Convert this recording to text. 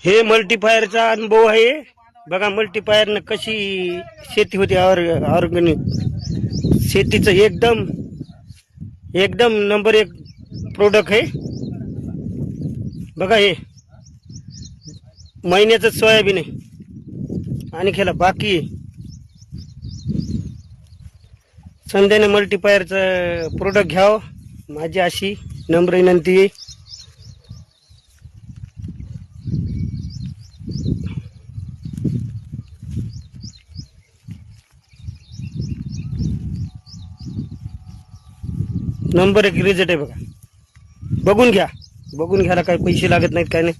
हे मल्टीफायरचा अनुभव आहे बघा. मल्टीफायरनं कशी शेती होती ऑर्गॅनिक शेतीचं एकदम एकदम नंबर 1 प्रोडक्ट आहे बघा. हे महिन्याचं सोयाबीन आहे आणि खेळा बाकी आहे. संध्याने मल्टीफायरचं प्रोडक्ट घ्यावं माझी अशी नम्र विनंती आहे. नंबर 1 रिझल्ट आहे बघा. बघून घ्या. बघून घ्यायला काही पैसे लागत नाहीत काय नाही.